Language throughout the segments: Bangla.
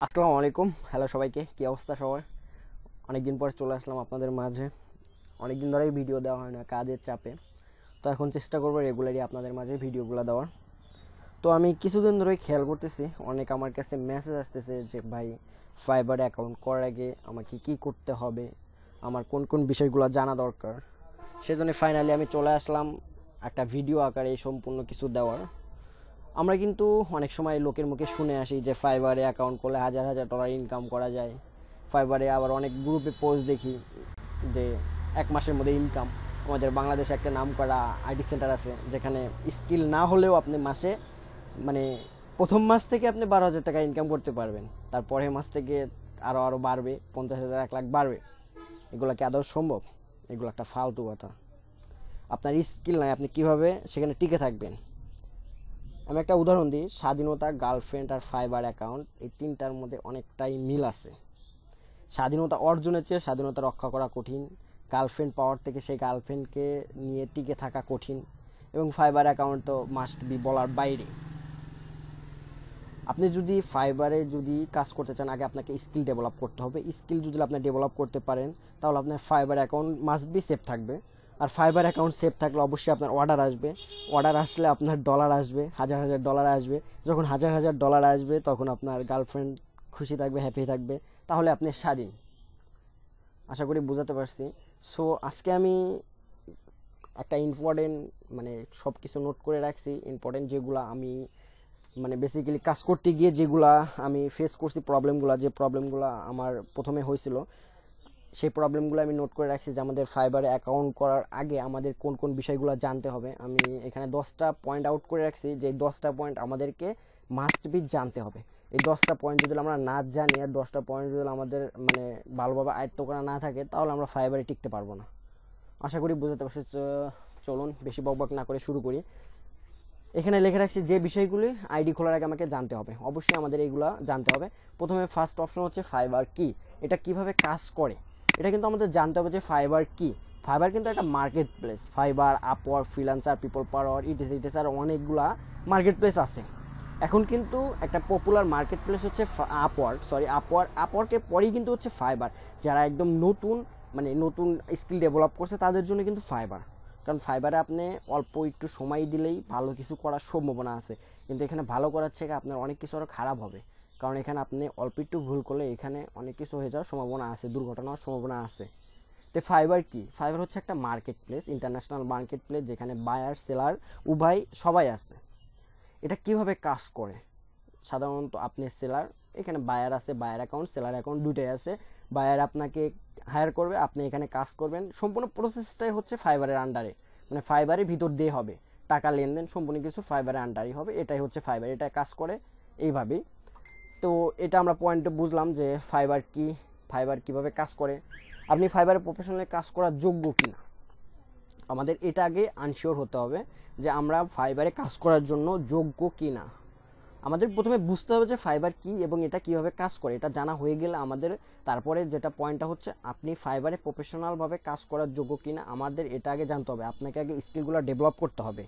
আসসালামু আলাইকুম। হ্যালো সবাইকে, কী অবস্থা সবার? অনেকদিন পর চলে আসলাম আপনাদের মাঝে। অনেকদিন ধরেই ভিডিও দেওয়া হয় না কাজের চাপে, তো এখন চেষ্টা করবো রেগুলারই আপনাদের মাঝে ভিডিওগুলো দেওয়ার। তো আমি কিছুদিন ধরেই খেয়াল করতেছি অনেক আমার কাছে মেসেজ আসতেছে যে ভাই, ফাইবার অ্যাকাউন্ট করার আগে আমাকে কি করতে হবে, আমার কোন কোন বিষয়গুলো জানা দরকার। সেজন্য ফাইনালি আমি চলে আসলাম একটা ভিডিও আকারে এই সম্পূর্ণ কিছু দেওয়ার। আমরা কিন্তু অনেক সময় লোকের মুখে শুনে আসি যে ফাইবারে অ্যাকাউন্ট করলে হাজার হাজার ডলার ইনকাম করা যায়। ফাইবারে আবার অনেক গ্রুপে পোস্ট দেখি যে 1 মাসের মধ্যে ইনকাম। আমাদের বাংলাদেশে একটা নাম করা আইটি সেন্টার আছে যেখানে স্কিল না হলেও আপনি মাসে মানে প্রথম মাস থেকে আপনি 12,000 টাকা ইনকাম করতে পারবেন। তারপরের মাস থেকে আরও আরও বাড়বে, 50,000 1 লাখ বাড়বে। এগুলো কি আদৌ সম্ভব? এগুলো একটা ফালতু কথা। আপনার স্কিল নাই, আপনি কিভাবে সেখানে টিকে থাকবেন? আমি একটা উদাহরণ দিই, স্বাধীনতা, গার্লফ্রেন্ড আর ফাইবার অ্যাকাউন্ট, এই তিনটার মধ্যে অনেকটাই মিল আছে। স্বাধীনতা অর্জনের চেয়ে স্বাধীনতা রক্ষা করা কঠিন। গার্লফ্রেন্ড পাওয়ার থেকে সেই গার্লফ্রেন্ডকে নিয়ে টিকে থাকা কঠিন। এবং ফাইবার অ্যাকাউন্ট তো মাস্ট বি বলার বাইরে। আপনি যদি ফাইবারে যদি কাজ করতে চান, আগে আপনাকে স্কিল ডেভেলপ করতে হবে। স্কিল যদি আপনি ডেভেলপ করতে পারেন তাহলে আপনার fibre account must be safe থাকবে। আর ফাইবার অ্যাকাউন্ট সেফ থাকলে অবশ্যই আপনার অর্ডার আসবে। অর্ডার আসলে আপনার ডলার আসবে, হাজার হাজার ডলার আসবে। যখন হাজার হাজার ডলার আসবে তখন আপনার গার্লফ্রেন্ড খুশি থাকবে, হ্যাপি থাকবে। তাহলে আপনি স্বাধীন। আশা করি বোঝাতে পারছি। সো আজকে আমি একটা ইম্পর্টেন্ট মানে সব কিছু নোট করে রাখছি, ইম্পর্টেন্ট যেগুলো আমি বেসিক্যালি কাজ করতে গিয়ে যেগুলা আমি ফেস করছি, যে প্রবলেমগুলো আমার প্রথমে হয়েছিল, সেই প্রবলেমগুলো আমি নোট করে রাখছি যে আমাদের ফাইবারে অ্যাকাউন্ট করার আগে আমাদের কোন কোন বিষয়গুলো জানতে হবে। আমি এখানে 10টা পয়েন্ট আউট করে রাখছি যে 10টা পয়েন্ট আমাদেরকে মাস্ট বি জানতে হবে। এই 10টা পয়েন্ট যদি আমরা না জানি আর 10টা পয়েন্ট যদি আমাদের ভালোভাবে আয়ত্ত করা না থাকে তাহলে আমরা ফাইবারে টিকতে পারবো না। আশা করি বুঝতে পারছি। চলুন বেশি বকবক না করে শুরু করি। এখানে লিখে রাখছি যে বিষয়গুলি আইডি খোলার আগে আমাকে জানতে হবে। অবশ্যই আমাদের এইগুলো জানতে হবে। প্রথমে ফার্স্ট অপশন হচ্ছে ফাইবার কি, এটা কিভাবে কাজ করে এটা কিন্তু আমাদের জানতে হবে যে ফাইবার কি। ফাইবার কিন্তু একটা market place. Fiverr, Upwork, Freelancer, PeoplePerHour, ইটিস আর অনেকগুলা মার্কেট প্লেস আছে। এখন কিন্তু একটা পপুলার মার্কেট প্লেস হচ্ছে আপওয়ার্কের পরেই কিন্তু হচ্ছে ফাইবার। যারা একদম নতুন স্কিল ডেভেলপ করছে তাদের জন্য কিন্তু ফাইবার। কারণ ফাইবারে আপনি অল্প একটু সময় দিলেই ভালো কিছু করার সম্ভাবনা আছে। কিন্তু এখানে ভালো করার থেকে আপনার অনেক কিছু আরও খারাপ হবে। কারণ এখানে আপনি অল্প একটু ভুল করলে এখানে অনেক কিছু হয়ে যাওয়ার সম্ভাবনা আছে, দুর্ঘটনা হওয়ার সম্ভাবনা আছে। তো ফাইবার কি? ফাইবার হচ্ছে একটা market place, international market place, যেখানে বায়ার সেলার উভয় সবাই আছে। এটা কিভাবে কাজ করে? সাধারণত আপনি সেলার, এখানে বায়ার আছে, বায়ার অ্যাকাউন্ট, সেলার অ্যাকাউন্ট দুটোই আছে। বায়ার আপনাকে হায়ার করবে, আপনি এখানে কাজ করবেন। সম্পূর্ণ প্রসেসটাই হচ্ছে ফাইবারের আন্ডারে, ফাইবারের ভিতর দিয়ে হবে। টাকা লেনদেন সম্পূর্ণ কিছু ফাইবারের আন্ডারই হবে। এটাই হচ্ছে ফাইবার, এটা কাজ করে এইভাবেই। তো এটা আমরা পয়েন্টে বুঝলাম যে ফাইবার কি, ফাইবার কিভাবে কাজ করে। আপনি ফাইবারে প্রফেশনালি কাজ করার যোগ্য কিনা আমাদের এটা আগে আনশিওর হতে হবে যে আমরা ফাইবারে কাজ করার জন্য যোগ্য কিনা। আমাদের প্রথমে বুঝতে হবে যে ফাইবার কি এবং এটা কিভাবে কাজ করে। এটা জানা হয়ে গেলে আমাদের তারপরে যেটা পয়েন্টটা হচ্ছে আপনি ফাইবারে প্রফেশনালভাবে কাজ করার যোগ্য কিনা আমাদের এটা আগে জানতে হবে। আপনাকে আগে স্কিলগুলো ডেভেলপ করতে হবে।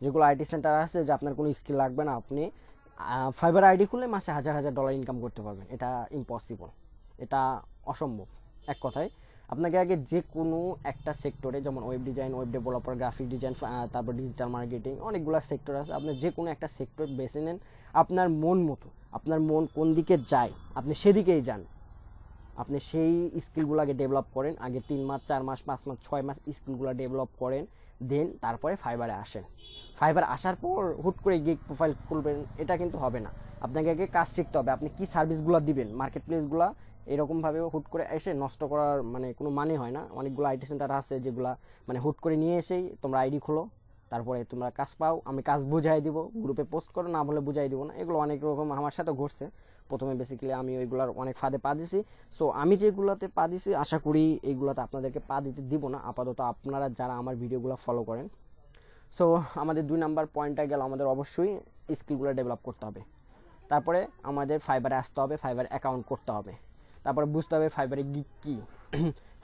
যেগুলো আইটি সেন্টার আছে যে আপনার কোনো স্কিল লাগবে না, আপনি ফাইবার আইডি খুলে মাসে হাজার হাজার ডলার ইনকাম করতে পারবেন। এটা ইম্পসিবল, এটা অসম্ভব। এক কথায় আপনাকে আগে যে কোনো একটা সেক্টরে, যেমন web design, web developer, graphic design, তারপর ডিজিটাল মার্কেটিং, অনেকগুলো সেক্টর আছে। আপনি যে কোনো একটা সেক্টর বেছে নেন, আপনার মন মতো, আপনার মন কোন দিকে যায় আপনি সেদিকেই যান। আপনি সেই স্কিলগুলো আগে ডেভেলপ করেন। আগে 3 মাস, 4 মাস, 5 মাস, 6 মাস স্কিলগুলো ডেভেলপ করেন, দেন তারপরে ফাইবারে আসেন। ফাইবার আসার পর হুট করে গিগ প্রোফাইল খুলবেন, এটা কিন্তু হবে না। আপনাকে আগে কাজ শিখতে হবে। আপনি কি সার্ভিসগুলো দিবেন, মার্কেট প্লেসগুলো এরকমভাবে হুট করে এসে নষ্ট করার কোনো মানে হয় না। অনেকগুলো আইটি সেন্টার আছে যেগুলো হুট করে নিয়ে এসেই তোমরা আইডি খোলো, তারপরে তোমরা কাজ পাও, আমি কাজ বুঝাই দিব, গ্রুপে পোস্ট করো, না বলে বুঝাই দিব না। এগুলো অনেক রকম আমার সাথে ঘটছে। প্রথমে বেসিক্যালি আমি ওইগুলোর অনেক ফাঁদে পা দিছি। সো আমি যেগুলোতে পা দিছি আশা করি এইগুলোতে আপনাদেরকে পা দিতে দিব না, আপাতত আপনারা যারা আমার ভিডিওগুলো ফলো করেন। সো আমাদের 2 নাম্বার পয়েন্টটা গেল, আমাদের অবশ্যই স্কিলগুলো ডেভেলপ করতে হবে। তারপরে আমাদের ফাইবারে আসতে হবে, ফাইবার অ্যাকাউন্ট করতে হবে। তারপরে বুঝতে হবে ফাইবারে গিগ কী।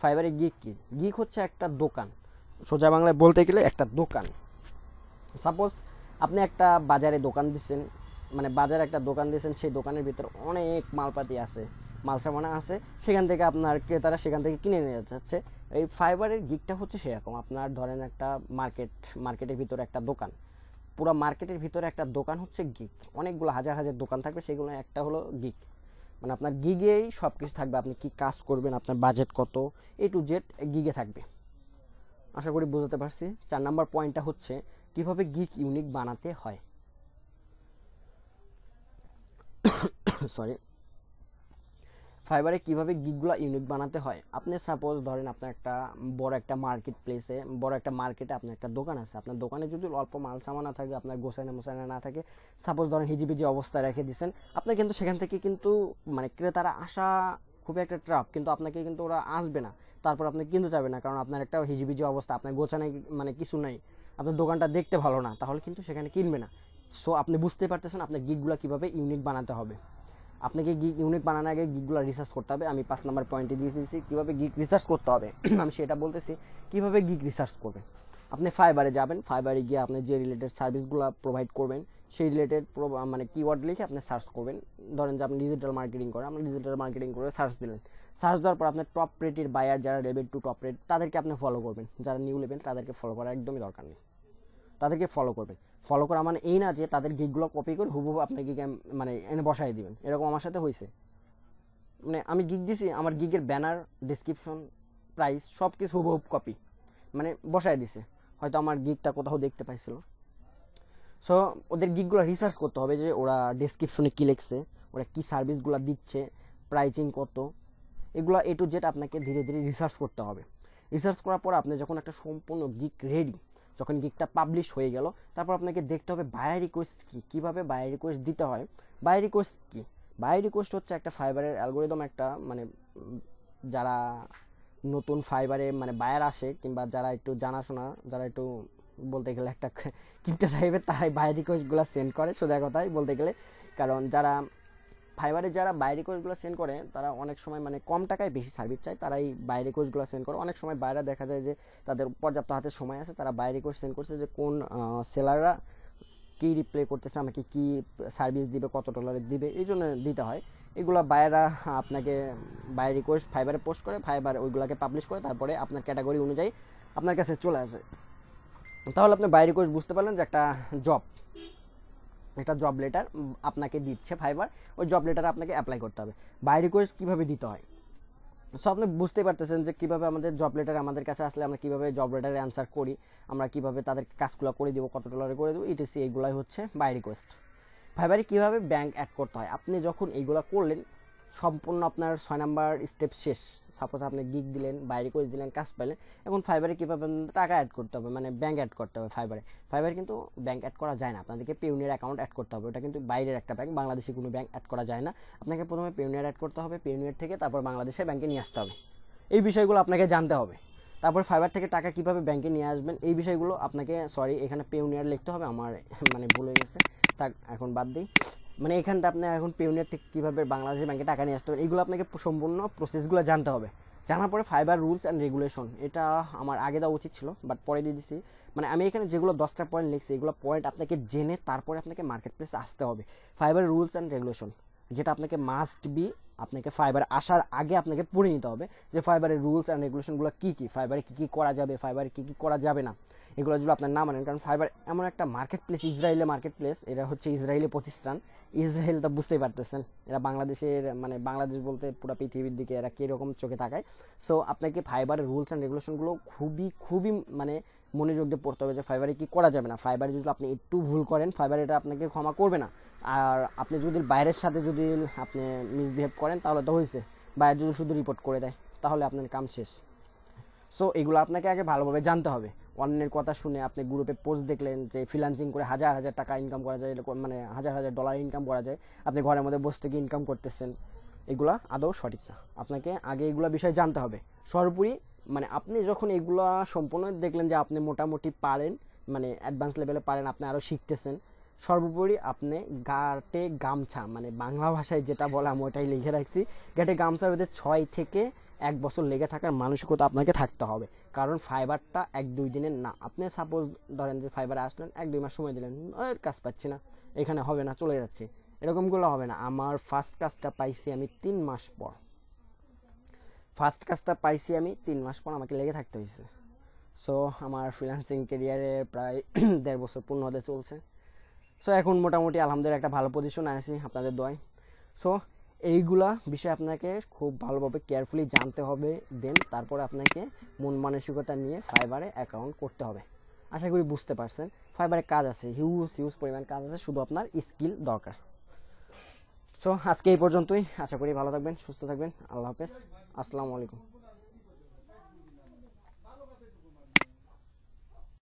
ফাইবারে গিগ কী? গিগ হচ্ছে একটা দোকান, সোজা বাংলায় বলতে গেলে একটা দোকান। সাপোজ আপনি একটা বাজারে দোকান দিচ্ছেন, মানে বাজারে একটা দোকান দিয়েছেন, সেই দোকানের ভিতরে অনেক মালপাতি আছে, মাল সামানা আছে, সেখান থেকে আপনার ক্রেতারা সেখান থেকে কিনে নিয়ে যাচ্ছে। এই ফাইবারের গিগটা হচ্ছে সেরকম, আপনার ধরেন একটা মার্কেটের ভিতরে একটা দোকান, পুরো মার্কেটের ভিতরে একটা দোকান হচ্ছে গিগ, অনেকগুলো হাজার হাজার দোকান থাকবে, সেগুলো একটা হলো গিগ। মানে আপনার গিগেই সব কিছু থাকবে, আপনি কি কাজ করবেন, আপনার বাজেট কত, এ টু জেড গিগে থাকবে। আশা করি বুঝতে পারছি। 4 নাম্বার পয়েন্টটা হচ্ছে কিভাবে গিগ ইউনিক বানাতে হয়। সরি, ফাইবারে কীভাবে গিগগুলো ইউনিক বানাতে হয়। আপনি সাপোজ ধরেন আপনার একটা বড় একটা মার্কেটে আপনার একটা দোকান আছে, আপনার দোকানে যদি অল্প মাল সামান না থাকে, আপনার গোছানো না থাকে, সাপোজ ধরেন হিজিবিজি অবস্থায় রেখে দিচ্ছেন, আপনার কিন্তু সেখান থেকে কিন্তু মানে ক্রেতারা আসা খুবই একটা ট্রাপ, কিন্তু আপনাকে কিন্তু ওরা আসবে না, তারপর আপনি কিনতে চাইবে না, কারণ আপনার একটা হিজিবিজি অবস্থা, আপনার গোছানো মানে কিছু নাই, আপনার দোকানটা দেখতে ভালো না, তাহলে কিন্তু সেখানে কিনবে না। সো আপনি বুঝতে পারতেছেন আপনার গিগগুলো কীভাবে ইউনিক বানাতে হবে। আপনাকে গিগ ইউনিক বানানোর আগে গিগগুলো রিসার্চ করতে হবে। আমি 5 নাম্বার পয়েন্টে দিয়েছি কীভাবে গিগ রিসার্চ করতে হবে। আমি সেটা বলতেছি কীভাবে গিগ রিসার্চ করবেন। আপনি ফাইবারে যাবেন, ফাইবারে গিয়ে আপনি যে রিলেটেড সার্ভিসগুলো প্রোভাইড করবেন সেই রিলেটেড মানে কিওয়ার্ড লিখে আপনি সার্চ করবেন। ধরেন যে আপনি ডিজিটাল মার্কেটিং করেন, আপনি ডিজিটাল মার্কেটিং করে সার্চ দিলেন, সার্চ দেওয়ার পর আপনার টপ রেটের বায়ার যারা লেভেল 2 টপ রেট তাদেরকে আপনি ফলো করবেন, যারা নিউ লেভেল তাদেরকে ফলো করার একদমই দরকার নেই, তাদেরকে ফলো করবেন। ফলো করা মানে এই না যে তাদের গিগগুলো কপি করে হুবহু আপনাকে মানে এনে বসাই দিবেন, এরকম আমার সাথে হয়েছে। মানে আমি গিগ দিছি, আমার গিগের ব্যানার, ডেসক্রিপশন, প্রাইস সব কিছু হুবহু কপি মানে বসায় দিছে, হয়তো আমার গিগটা কোথাও দেখতে পাইছিল। সো ওদের গিগগুলো রিসার্চ করতে হবে যে ওরা ডেসক্রিপশনে কী লিখছে, ওরা কী সার্ভিসগুলো দিচ্ছে, প্রাইসিং কত, এগুলো এ টু জেড আপনাকে ধীরে ধীরে রিসার্চ করতে হবে। রিসার্চ করার পর আপনি যখন একটা সম্পূর্ণ গিগ রেডি, যখন গিগটা পাবলিশ হয়ে গেল, তারপর আপনাকে দেখতে হবে বায়ার রিকোয়েস্ট কী, কীভাবে বায়ার রিকোয়েস্ট দিতে হয়। বায়ার রিকোয়েস্ট কী? বায়ার রিকোয়েস্ট হচ্ছে একটা ফাইবারের অ্যালগোরিদম, একটা মানে যারা নতুন ফাইবারে মানে বায়ার আসে, কিংবা যারা একটু জানাশোনা, যারা একটু বলতে গেলে একটা কিপটা টাইপের, তারাই বায়ার রিকোয়েস্টগুলো সেন্ড করে, সোজা কথাই বলতে গেলে। কারণ যারা ফাইবারে যারা বাই রিকোয়েস্টগুলো সেন্ড করে, তারা অনেক সময় মানে কম টাকায় বেশি সার্ভিস চায়, তারাই বাই রিকোয়েস্টগুলো সেন্ড করে। অনেক সময় বাইরে দেখা যায় যে তাদের পর্যাপ্ত হাতে সময় আছে, তারা বাই রিকোয়েস্ট সেন্ড করছে যে কোন সেলাররা কী রিপ্লে করতেছে, আমাকে কী সার্ভিস দিবে, কত ডলারের দিবে, এই জন্য দিতে হয়। এগুলো বায়েরা আপনাকে বাই রিকোয়েস্ট ফাইবারে পোস্ট করে, ফাইবার ওইগুলোকে পাবলিশ করে, তারপরে আপনার ক্যাটাগরি অনুযায়ী আপনার কাছে চলে আসে। তাহলে আপনি বাই রিকোয়েস্ট বুঝতে পারলেন যে একটা জব লেটার আপনাকে দিচ্ছে ফাইবার, ওই জব লেটার আপনাকে অ্যাপ্লাই করতে হবে। বাই রিকোয়েস্ট কীভাবে দিতে হয়, সো আপনি বুঝতে পারতেছেন যে কীভাবে আমাদের জব লেটার আমাদের কাছে আসলে আমরা কীভাবে জব লেটারে অ্যান্সার করি, আমরা কীভাবে তাদের কাজগুলো করে দেবো, কত ডলারে করে দেবো, ইটিসি, এইগুলাই হচ্ছে বাই রিকোয়েস্ট। ফাইবারে কীভাবে ব্যাঙ্ক অ্যাড করতে হয়, আপনি যখন এইগুলো করলেন, সম্পূর্ণ আপনার 6 নাম্বার স্টেপ শেষ। সাপোজ আপনি গিগ দিলেন, বাই রিকোয়েস্ট দিলেন, কাজ পাইলেন, এখন ফাইবারে কীভাবে টাকা অ্যাড করতে হবে, মানে ব্যাঙ্ক অ্যাড করতে হবে ফাইবারে কিন্তু ব্যাঙ্ক অ্যাড করা যায় না, আপনাদেরকে পেউনিয়ার অ্যাকাউন্ট অ্যাড করতে হবে, ওটা কিন্তু বাইরের একটা ব্যাঙ্ক, বাংলাদেশে কোনো ব্যাঙ্ক অ্যাড করা যায় না। আপনাকে প্রথমে পেউনিয়ার অ্যাড করতে হবে, পেউনিয়ার থেকে তারপর বাংলাদেশের ব্যাঙ্কে নিয়ে আসতে হবে, এই বিষয়গুলো আপনাকে জানতে হবে। তারপর ফাইবার থেকে টাকা কীভাবে ব্যাঙ্কে নিয়ে আসবেন, এই বিষয়গুলো আপনাকে, সরি এখানে পেউনিয়ার লিখতে হবে, আমার মানে ভুল হয়ে গেছে, তা এখন বাদ দিই। মানে এখানটা আপনি এখন পেউনিয়ার থেকে কীভাবে বাংলাদেশের ব্যাঙ্কে টাকা নিয়ে আসতে হবে, এগুলো আপনাকে সম্পূর্ণ প্রসেসগুলো জানতে হবে। জানার পরে ফাইবার রুলস অ্যান্ড রেগুলেশন, এটা আমার আগে দেওয়া উচিত ছিল, বাট পরে দিয়ে দিছি। মানে আমি এখানে যেগুলো 10টা পয়েন্ট লিখছি, এগুলো পয়েন্ট আপনাকে জেনে তারপরে আপনাকে মার্কেট প্লেসে আসতে হবে। ফাইবার রুলস অ্যান্ড রেগুলেশন, যেটা আপনাকে মাস্ট বি, আপনাকে ফাইবার আসার আগে আপনাকে পড়ে নিতে হবে যে ফাইবারের রুলস অ্যান্ড রেগুলেশনগুলো কী কী, ফাইবারে কী কী করা যাবে, ফাইবারে কী কী করা যাবে না, এগুলো যদি আপনার না মানেন। কারণ ফাইবার এমন একটা মার্কেট প্লেস, ইসরায়েলের মার্কেট প্লেস, এরা হচ্ছে ইসরায়েলি প্রতিষ্ঠান। ইসরায়েল তো বুঝতেই পারতেছেন, এরা বাংলাদেশের মানে বাংলাদেশ বলতে পুরো পৃথিবীর দিকে এরা কীরকম চোখে তাকায়। সো আপনাকে ফাইবারের রুলস অ্যান্ড রেগুলেশনগুলো খুবই মানে মনোযোগ দিয়ে পড়তে হবে যে ফাইবারে কী করা যাবে না। ফাইবারে যদি আপনি একটু ভুল করেন, ফাইবার এটা আপনাকে ক্ষমা করবে না। আর আপনি যদি বাইরের সাথে যদি আপনি মিসবিহেভ করেন, তাহলে তো হয়েছে, বাইরে যদি শুধু রিপোর্ট করে দেয়, তাহলে আপনার কাম শেষ। সো এগুলো আপনাকে আগে ভালোভাবে জানতে হবে। অন্যের কথা শুনে আপনি গ্রুপে পোস্ট দেখলেন যে ফ্রিল্যান্সিং করে হাজার হাজার টাকা ইনকাম করা যায়, মানে হাজার হাজার ডলার ইনকাম করা যায়, আপনি ঘরের মধ্যে বসে থেকে ইনকাম করতেছেন, এগুলা আদৌ সঠিক না। আপনাকে আগে এগুলো বিষয় জানতে হবে। সর্বোপরি মানে আপনি যখন এগুলো সম্পূর্ণ দেখলেন যে আপনি মোটামুটি পারেন, মানে অ্যাডভান্স লেভেলে পারেন, আপনি আরও শিখতেছেন, সর্বোপরি আপনি গাটে গামছা, মানে বাংলা ভাষায় যেটা বলে আমি ওটাই লিখে রাখছি, গাটে গামছার ভিতরে 6 থেকে 1 বছর লেগে থাকার মানসিকতা আপনাকে থাকতে হবে। কারণ ফাইবারটা 1-2 দিনের না। আপনি সাপোজ ধরেন যে ফাইবারে আসলেন, 1-2 মাস সময় দিলেন, কাজ পাচ্ছি না, এখানে হবে না, চলে যাচ্ছি, এরকমগুলো হবে না। আমার ফার্স্ট কাজটা পাইছি আমি 3 মাস পর, আমাকে লেগে থাকতে হয়েছে। সো আমার ফ্রিল্যান্সিং ক্যারিয়ারে প্রায় 1.5 বছর পূর্ণ হতে চলছে। সো এখন মোটামুটি আলহামদুলিল্লাহ একটা ভালো পজিশনে আছি আপনাদের দোয়ায়। সো এইগুলা বিষয় আপনাকে খুব ভালোভাবে কেয়ারফুলি জানতে হবে, দেন তারপরে আপনাকে মন মানসিকতা নিয়ে ফাইবারে অ্যাকাউন্ট করতে হবে। আশা করি বুঝতে পারছেন। ফাইবারে কাজ আছে, হিউজ পরিমাণ কাজ আছে, শুধু আপনার স্কিল দরকার। সো আজকে এই পর্যন্তই, আশা করি ভালো থাকবেন, সুস্থ থাকবেন। আল্লাহ হাফেজ, আসসালামু আলাইকুম।